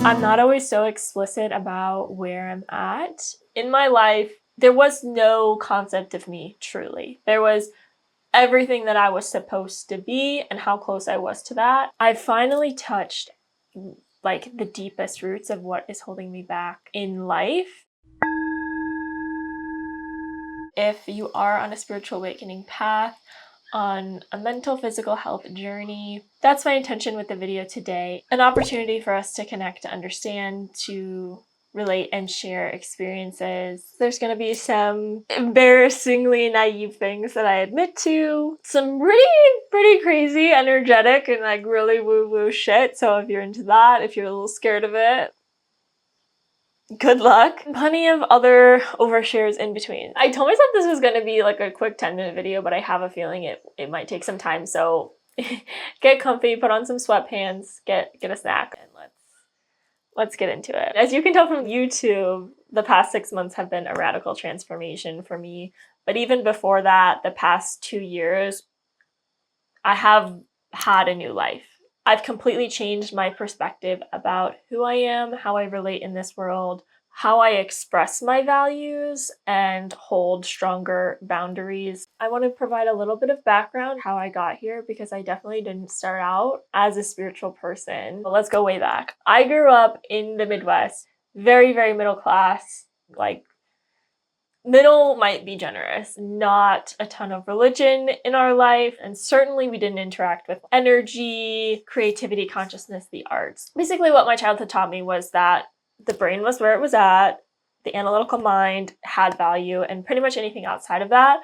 I'm not always so explicit about where I'm at. In my life, there was no concept of me, truly. There was everything that I was supposed to be and how close I was to that. I finally touched like the deepest roots of what is holding me back in life. If you are on a spiritual awakening path, on a mental physical health journey, that's my intention with the video today. An opportunity for us to connect, to understand, to relate and share experiences. There's going to be some embarrassingly naive things that I admit to, some pretty crazy, energetic, and like really woo-woo shit. So if you're into that, if you're a little scared of it, good luck. Plenty of other overshares in between. I told myself this was going to be like a quick 10-minute video, but I have a feeling it might take some time. So get comfy, put on some sweatpants, get a snack, and let's get into it. As you can tell from YouTube, the past 6 months have been a radical transformation for me. But even before that, the past 2 years, I have had a new life. I've completely changed my perspective about who I am, how I relate in this world, how I express my values, and hold stronger boundaries. I want to provide a little bit of background how I got here because I definitely didn't start out as a spiritual person. But let's go way back. I grew up in the Midwest, very middle class, like middle might be generous, not a ton of religion in our life, and certainly we didn't interact with energy, creativity, consciousness, the arts. Basically what my childhood taught me was that the brain was where it was at, the analytical mind had value, and pretty much anything outside of that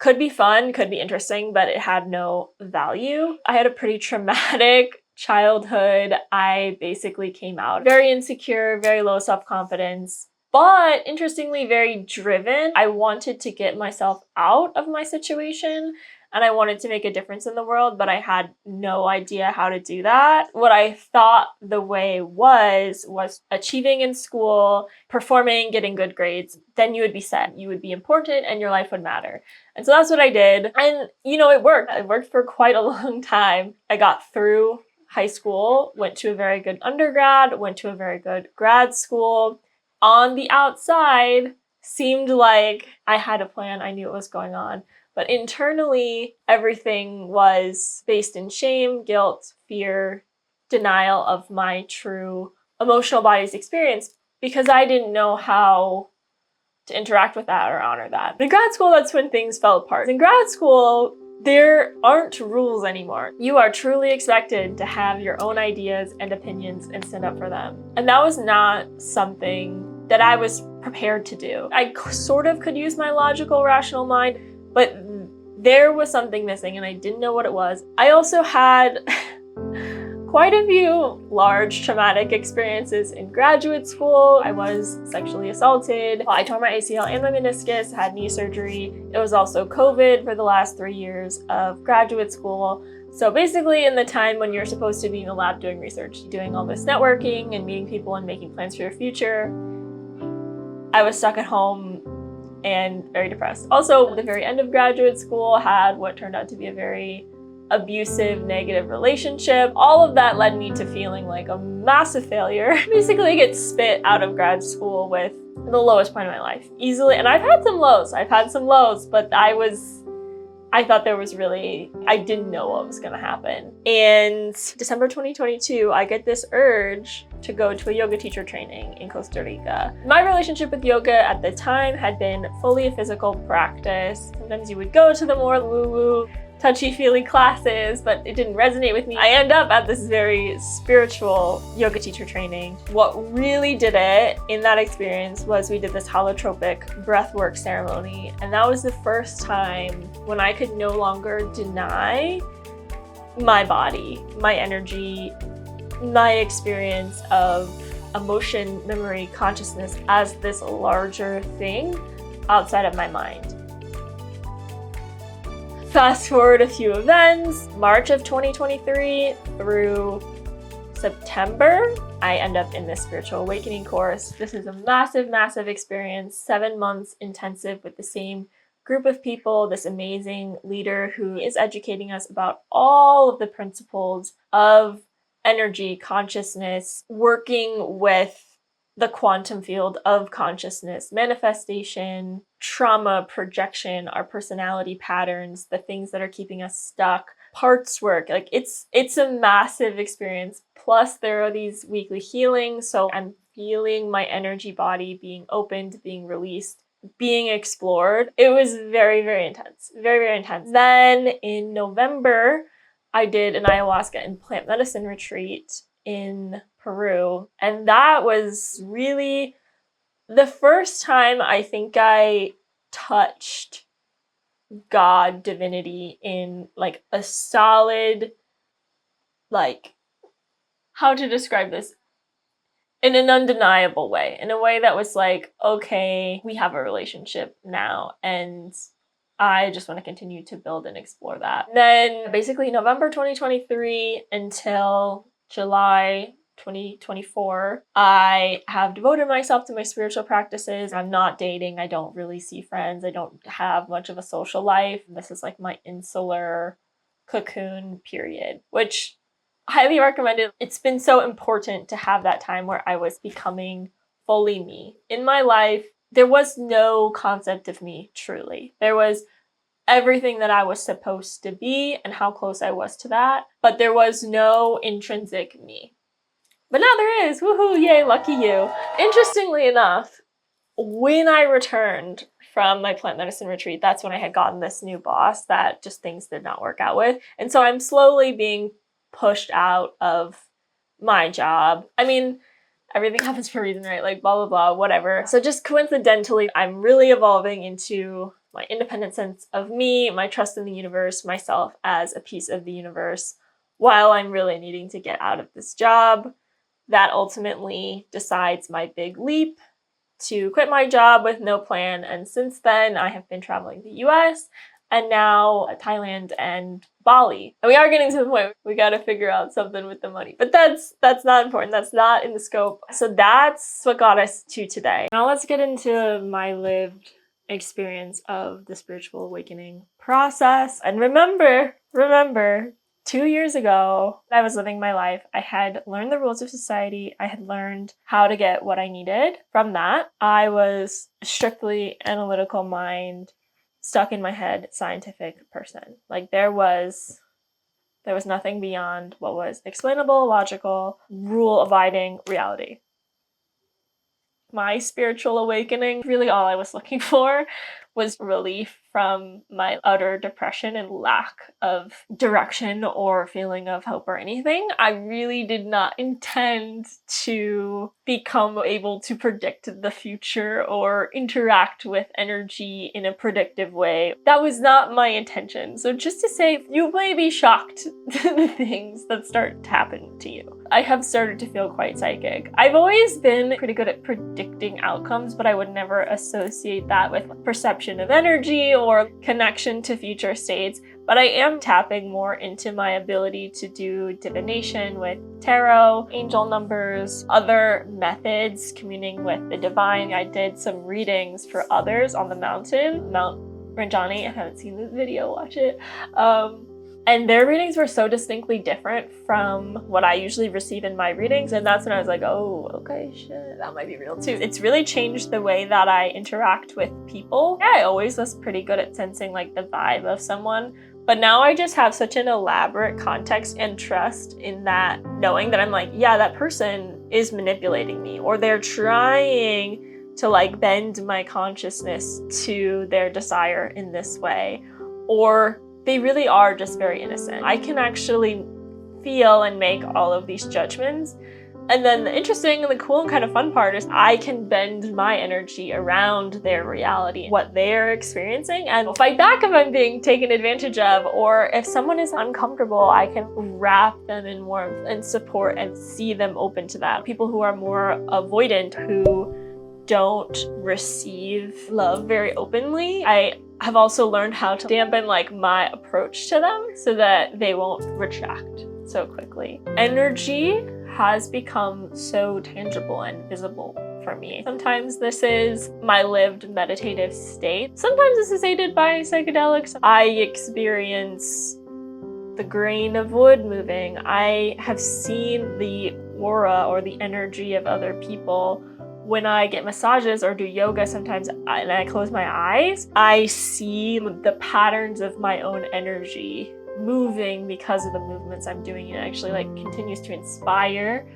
could be fun, could be interesting, but it had no value. I had a pretty traumatic childhood. I basically came out very insecure, very low self-confidence, but interestingly, very driven. I wanted to get myself out of my situation and I wanted to make a difference in the world, but I had no idea how to do that. What I thought the way was achieving in school, performing, getting good grades, then you would be set. You would be important and your life would matter. And so that's what I did. And it worked. It worked for quite a long time. I got through high school, went to a very good undergrad, went to a very good grad school. On the outside, seemed like I had a plan. I knew what was going on. But internally, everything was based in shame, guilt, fear, denial of my true emotional body's experience because I didn't know how to interact with that or honor that. In grad school, that's when things fell apart. In grad school, there aren't rules anymore. You are truly expected to have your own ideas and opinions and stand up for them. And that was not something that I was prepared to do. I sort of could use my logical, rational mind, but there was something missing and I didn't know what it was. I also had quite a few large traumatic experiences in graduate school. I was sexually assaulted. I tore my ACL and my meniscus, had knee surgery. It was also COVID for the last 3 years of graduate school. So basically in the time when you're supposed to be in the lab doing research, doing all this networking and meeting people and making plans for your future, I was stuck at home and very depressed. Also, at the very end of graduate school, had what turned out to be a very abusive, negative relationship. All of that led me to feeling like a massive failure. Basically, I get spit out of grad school with the lowest point of my life, easily. And I've had some lows, but I thought I didn't know what was gonna happen. And December 2022, I get this urge to go to a yoga teacher training in Costa Rica. My relationship with yoga at the time had been fully a physical practice. Sometimes you would go to the more woo-woo, touchy-feely classes, but it didn't resonate with me. I end up at this very spiritual yoga teacher training. What really did it in that experience was we did this holotropic breathwork ceremony, and that was the first time when I could no longer deny my body, my energy, my experience of emotion, memory, consciousness as this larger thing outside of my mind. Fast forward a few events, March of 2023 through September, I end up in this spiritual awakening course. This is a massive experience, 7 months intensive with the same group of people, this amazing leader who is educating us about all of the principles of energy, consciousness, working with the quantum field of consciousness, manifestation, trauma, projection, our personality patterns, the things that are keeping us stuck, parts work. Like it's a massive experience. Plus there are these weekly healings, so I'm feeling my energy body being opened, being released, being explored. It was very, very intense. Very, very intense. Then in November, I did an ayahuasca and plant medicine retreat in Peru. And that was really the first time I think I touched God, divinity in like a solid, like, how to describe this? In an undeniable way, in a way that was like, okay, we have a relationship now, and I just want to continue to build and explore that. Then basically November 2023 until July 2024, I have devoted myself to my spiritual practices. I'm not dating. I don't really see friends. I don't have much of a social life. This is like my insular cocoon period, which highly recommended. It's been so important to have that time where I was becoming fully me. In my life, there was no concept of me, truly. There was everything that I was supposed to be and how close I was to that, but there was no intrinsic me. But now there is. Woohoo, yay, lucky you. Interestingly enough, when I returned from my plant medicine retreat, that's when I had gotten this new boss that just things did not work out with. And so I'm slowly being pushed out of my job. I mean, everything happens for a reason, right? Like blah, blah, blah, whatever. So just coincidentally, I'm really evolving into my independent sense of me, my trust in the universe, myself as a piece of the universe, while I'm really needing to get out of this job. That ultimately decides my big leap to quit my job with no plan. And since then, I have been traveling the US and now Thailand and Bali. And we are getting to the point we got to figure out something with the money. But that's not important. That's not in the scope. So that's what got us to today. Now let's get into my lived experience of the spiritual awakening process. And remember, 2 years ago, I was living my life. I had learned the rules of society. I had learned how to get what I needed from that. I was a strictly analytical mind, stuck in my head, scientific person. Like there was nothing beyond what was explainable, logical, rule-abiding reality. My spiritual awakening, really all I was looking for was relief from my utter depression and lack of direction or feeling of hope or anything. I really did not intend to become able to predict the future or interact with energy in a predictive way. That was not my intention. So just to say, you may be shocked to the things that start to happen to you. I have started to feel quite psychic. I've always been pretty good at predicting outcomes, but I would never associate that with perception of energy or connection to future states. But I am tapping more into my ability to do divination with tarot, angel numbers, other methods, communing with the divine. I did some readings for others on the mountain, Mount Ranjani. If you haven't seen the video, watch it. And their readings were so distinctly different from what I usually receive in my readings. And that's when I was like, oh, okay, shit, that might be real too. It's really changed the way that I interact with people. Yeah, I always was pretty good at sensing like the vibe of someone. But now I just have such an elaborate context and trust in that, knowing that I'm like, yeah, that person is manipulating me, or they're trying to like bend my consciousness to their desire in this way, or they really are just very innocent. I can actually feel and make all of these judgments. And then the interesting and the cool and kind of fun part is I can bend my energy around their reality, what they're experiencing, and fight back if I'm being taken advantage of, or if someone is uncomfortable, I can wrap them in warmth and support and see them open to that. People who are more avoidant, who don't receive love very openly, I have also learned how to dampen like my approach to them so that they won't retract so quickly. Energy has become so tangible and visible for me. Sometimes this is my lived meditative state. Sometimes this is aided by psychedelics. I experience the grain of wood moving. I have seen the aura or the energy of other people. When I get massages or do yoga sometimes and I close my eyes, I see the patterns of my own energy moving because of the movements I'm doing. It actually like continues to inspire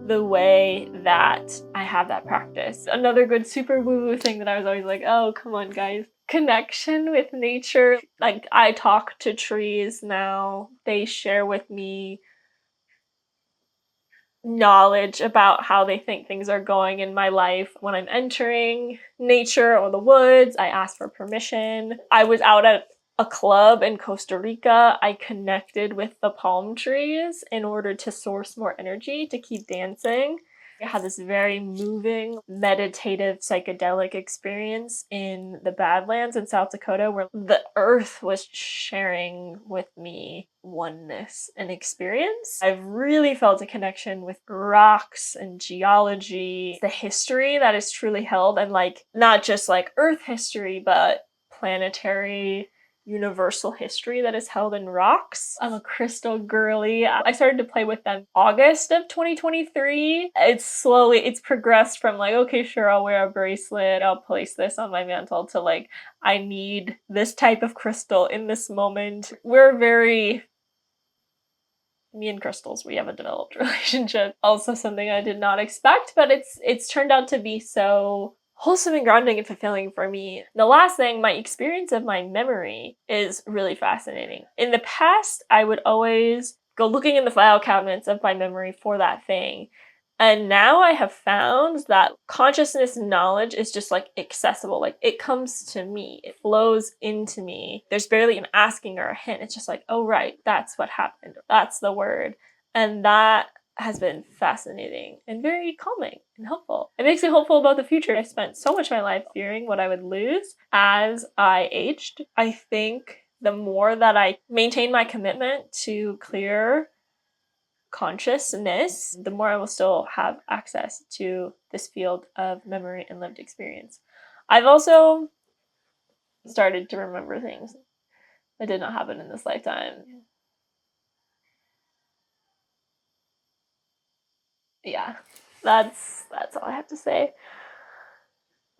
the way that I have that practice. Another good super woo-woo thing that I was always like, oh, come on guys. Connection with nature. Like I talk to trees now. They share with me knowledge about how they think things are going in my life. When I'm entering nature or the woods, I ask for permission. I was out at a club in Costa Rica. I connected with the palm trees in order to source more energy to keep dancing. I had this very moving, meditative, psychedelic experience in the Badlands in South Dakota where the earth was sharing with me oneness and experience. I've really felt a connection with rocks and geology, the history that is truly held, and like not just like earth history, but planetary universal history that is held in rocks. I'm a crystal girly. I started to play with them August of 2023. It's progressed from like, okay, sure, I'll wear a bracelet, I'll place this on my mantle, to like, I need this type of crystal in this moment. Me and crystals, we have a developed relationship. Also something I did not expect, but it's turned out to be so wholesome and grounding and fulfilling for me. The last thing, my experience of my memory is really fascinating. In the past, I would always go looking in the file cabinets of my memory for that thing. And now I have found that consciousness knowledge is just like accessible. Like it comes to me, it flows into me. There's barely an asking or a hint. It's just like, oh, right, that's what happened. That's the word. And that has been fascinating and very calming and helpful. It makes me hopeful about the future. I spent so much of my life fearing what I would lose as I aged. I think the more that I maintain my commitment to clear consciousness, the more I will still have access to this field of memory and lived experience. I've also started to remember things that did not happen in this lifetime. Yeah, that's all I have to say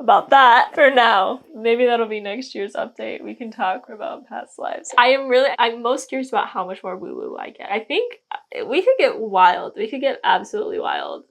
about that for now. Maybe that'll be next year's update. We can talk about past lives. I'm most curious about how much more woo-woo I get. I think we could get wild. We could get absolutely wild.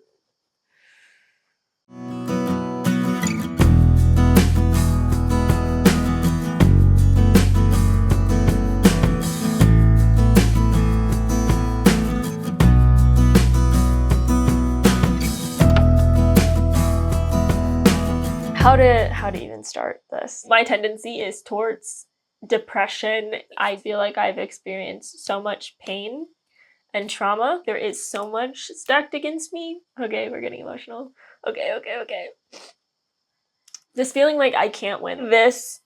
How to even start this? My tendency is towards depression. I feel like I've experienced so much pain and trauma. There is so much stacked against me. Okay, we're getting emotional. Okay. This feeling like I can't win. This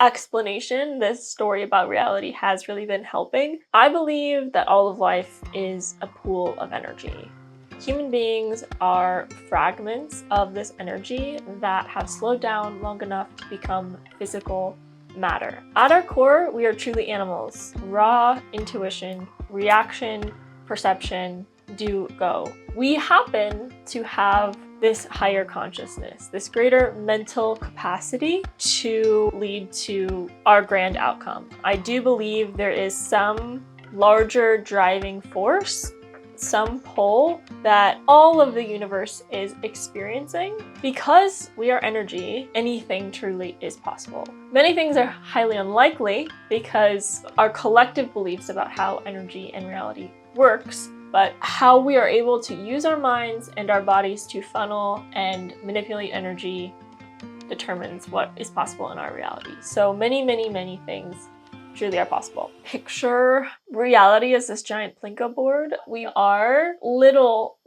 explanation, this story about reality has really been helping. I believe that all of life is a pool of energy. Human beings are fragments of this energy that have slowed down long enough to become physical matter. At our core, we are truly animals. Raw intuition, reaction, perception, do, go. We happen to have this higher consciousness, this greater mental capacity to lead to our grand outcome. I do believe there is some larger driving force, some pull that all of the universe is experiencing. Because we are energy, anything truly is possible. Many things are highly unlikely because our collective beliefs about how energy and reality works, but how we are able to use our minds and our bodies to funnel and manipulate energy determines what is possible in our reality. So many things truly are possible. Picture reality as this giant Plinko board. We are little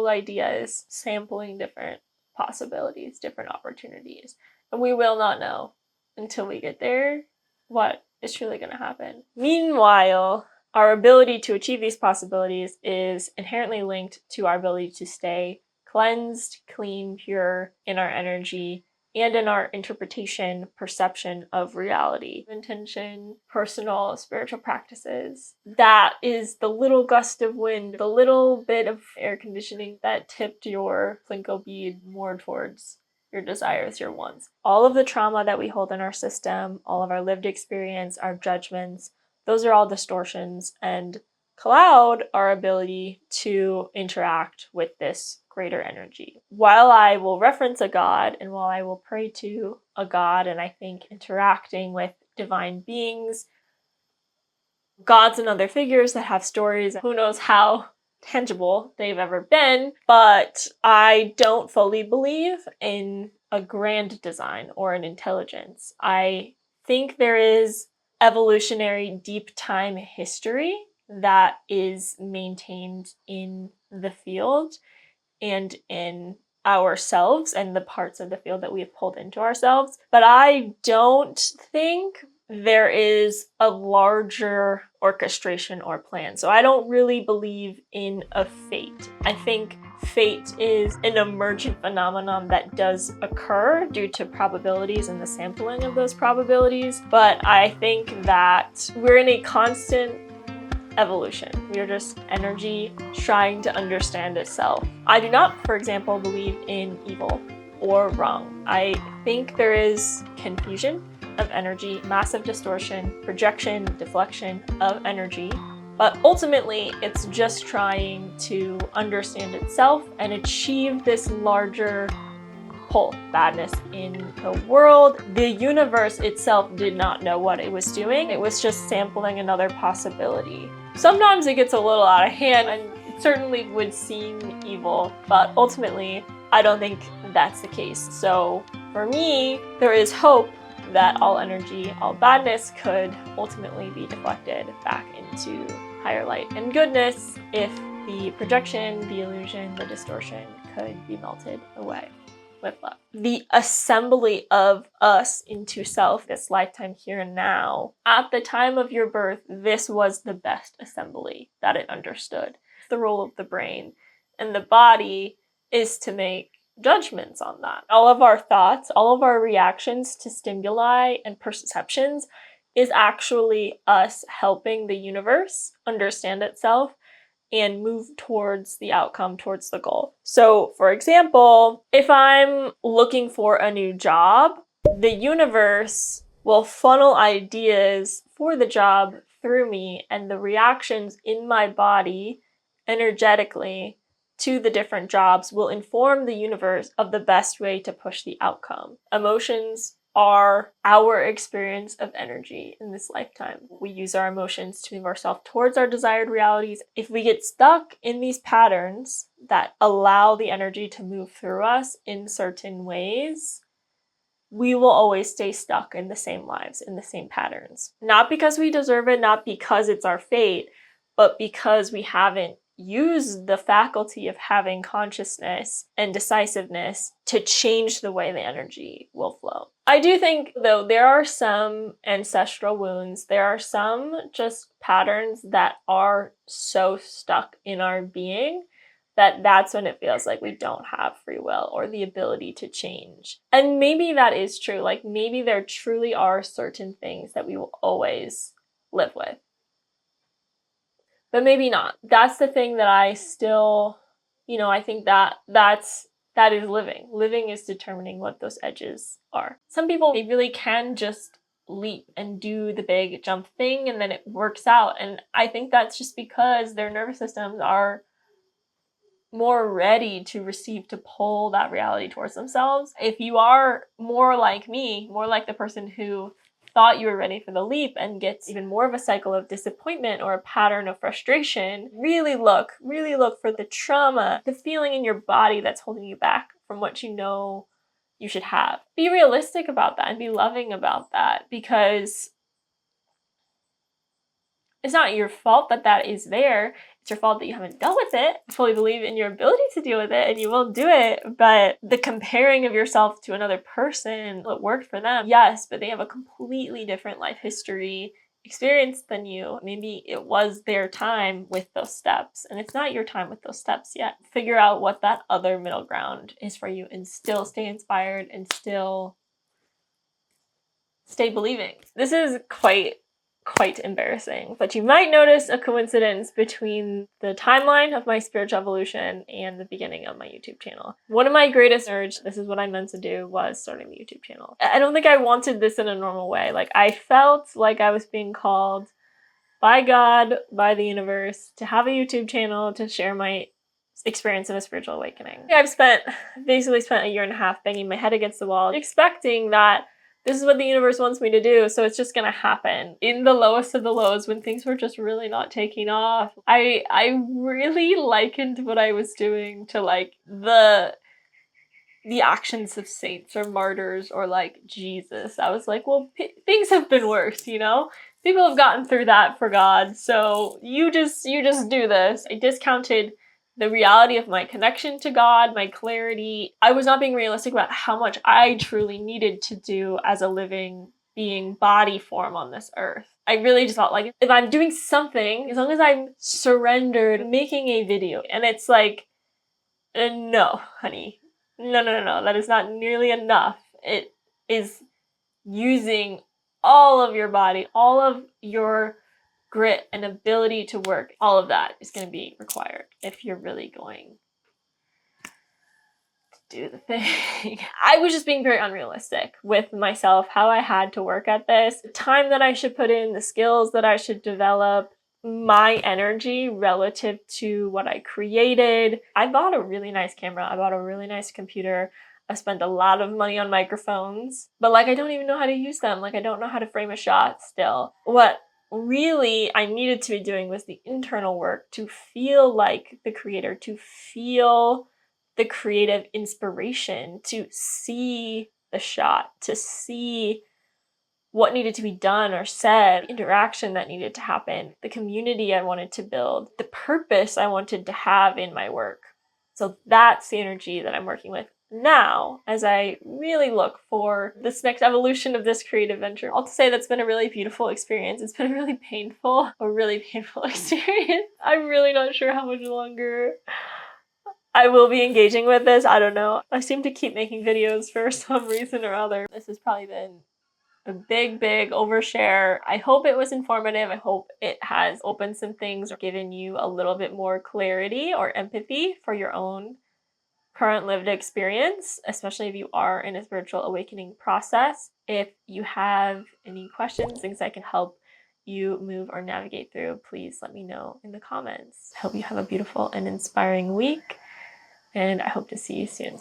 ideas sampling different possibilities, different opportunities. And we will not know until we get there what is truly going to happen. Meanwhile, our ability to achieve these possibilities is inherently linked to our ability to stay cleansed, clean, pure in our energy and in our interpretation, perception of reality. Intention, personal, spiritual practices. That is the little gust of wind, the little bit of air conditioning that tipped your Plinko bead more towards your desires, your wants. All of the trauma that we hold in our system, all of our lived experience, our judgments, those are all distortions and cloud our ability to interact with this greater energy. While I will reference a God and while I will pray to a God, and I think interacting with divine beings, gods and other figures that have stories, who knows how tangible they've ever been, but I don't fully believe in a grand design or an intelligence. I think there is evolutionary deep time history that is maintained in the field and in ourselves and the parts of the field that we have pulled into ourselves. But I don't think there is a larger orchestration or plan. So I don't really believe in a fate. I think fate is an emergent phenomenon that does occur due to probabilities and the sampling of those probabilities. But I think that we're in a constant evolution. We are just energy trying to understand itself. I do not, for example, believe in evil or wrong. I think there is confusion of energy, massive distortion, projection, deflection of energy, but ultimately it's just trying to understand itself and achieve this larger whole badness in the world. The universe itself did not know what it was doing. It was just sampling another possibility. Sometimes it gets a little out of hand and it certainly would seem evil, but ultimately I don't think that's the case. So for me, there is hope that all energy, all badness could ultimately be deflected back into higher light and goodness if the projection, the illusion, the distortion could be melted away with love. The assembly of us into self, this lifetime here and now, at the time of your birth, this was the best assembly that it understood. The role of the brain and the body is to make judgments on that. All of our thoughts, all of our reactions to stimuli and perceptions is actually us helping the universe understand itself and move towards the outcome, towards the goal. So, for example, if I'm looking for a new job, the universe will funnel ideas for the job through me, and the reactions in my body energetically to the different jobs will inform the universe of the best way to push the outcome. Emotions are our experience of energy in this lifetime. We use our emotions to move ourselves towards our desired realities. If we get stuck in these patterns that allow the energy to move through us in certain ways, we will always stay stuck in the same lives, in the same patterns. Not because we deserve it, not because it's our fate, but because we haven't use the faculty of having consciousness and decisiveness to change the way the energy will flow. I do think, though, there are some ancestral wounds, there are some just patterns that are so stuck in our being that that's when it feels like we don't have free will or the ability to change. And maybe that is true. Like maybe there truly are certain things that we will always live with. But maybe not. That's the thing that I still, I think that is living. Living is determining what those edges are. Some people, they really can just leap and do the big jump thing and then it works out. And I think that's just because their nervous systems are more ready to receive, to pull that reality towards themselves. If you are more like me, more like the person who thought you were ready for the leap and gets even more of a cycle of disappointment or a pattern of frustration, really look for the trauma, the feeling in your body that's holding you back from what you know you should have. Be realistic about that and be loving about that, because it's not your fault that that is there. It's your fault that you haven't dealt with it. I fully believe in your ability to deal with it and you will do it. But the comparing of yourself to another person, what worked for them, yes, but they have a completely different life history experienced than you. Maybe it was their time with those steps, and it's not your time with those steps yet. Figure out what that other middle ground is for you and still stay inspired and still stay believing. This is quite embarrassing, but you might notice a coincidence between the timeline of my spiritual evolution and the beginning of my YouTube channel. One of my greatest urge, this is what I meant to do, was starting the YouTube channel. I don't think I wanted this in a normal way. Like, I felt like I was being called by God, by the universe, to have a YouTube channel to share my experience of a spiritual awakening. I've basically spent a year and a half banging my head against the wall, expecting that this is what the universe wants me to do, so it's just gonna happen. In the lowest of the lows, when things were just really not taking off, I really likened what I was doing to like the actions of saints or martyrs or like Jesus. I was like, well, things have been worse, you know? People have gotten through that for God, so you just do this. I discounted the reality of my connection to God, my clarity. I was not being realistic about how much I truly needed to do as a living being body form on this earth. I really just felt like if I'm doing something, as long as I'm surrendered making a video, and it's like, no, honey. No. That is not nearly enough. It is using all of your body, all of your grit and ability to work. All of that is going to be required if you're really going to do the thing. I was just being very unrealistic with myself, how I had to work at this, the time that I should put in, the skills that I should develop, my energy relative to what I created. I bought a really nice camera. I bought a really nice computer. I spent a lot of money on microphones, but like I don't even know how to use them. Like I don't know how to frame a shot still. What really I needed to be doing was the internal work to feel like the creator, to feel the creative inspiration, to see the shot, to see what needed to be done or said, the interaction that needed to happen, the community I wanted to build, the purpose I wanted to have in my work. So that's the energy that I'm working with now as I really look for this next evolution of this creative venture. I'll say that's been a really beautiful experience. It's been a really painful experience. I'm really not sure how much longer I will be engaging with this. I don't know. I seem to keep making videos for some reason or other. This has probably been a big overshare. I hope it was informative. I hope it has opened some things or given you a little bit more clarity or empathy for your own current lived experience, especially if you are in a spiritual awakening process. If you have any questions, things I can help you move or navigate through, please let me know in the comments. I hope you have a beautiful and inspiring week, and I hope to see you soon.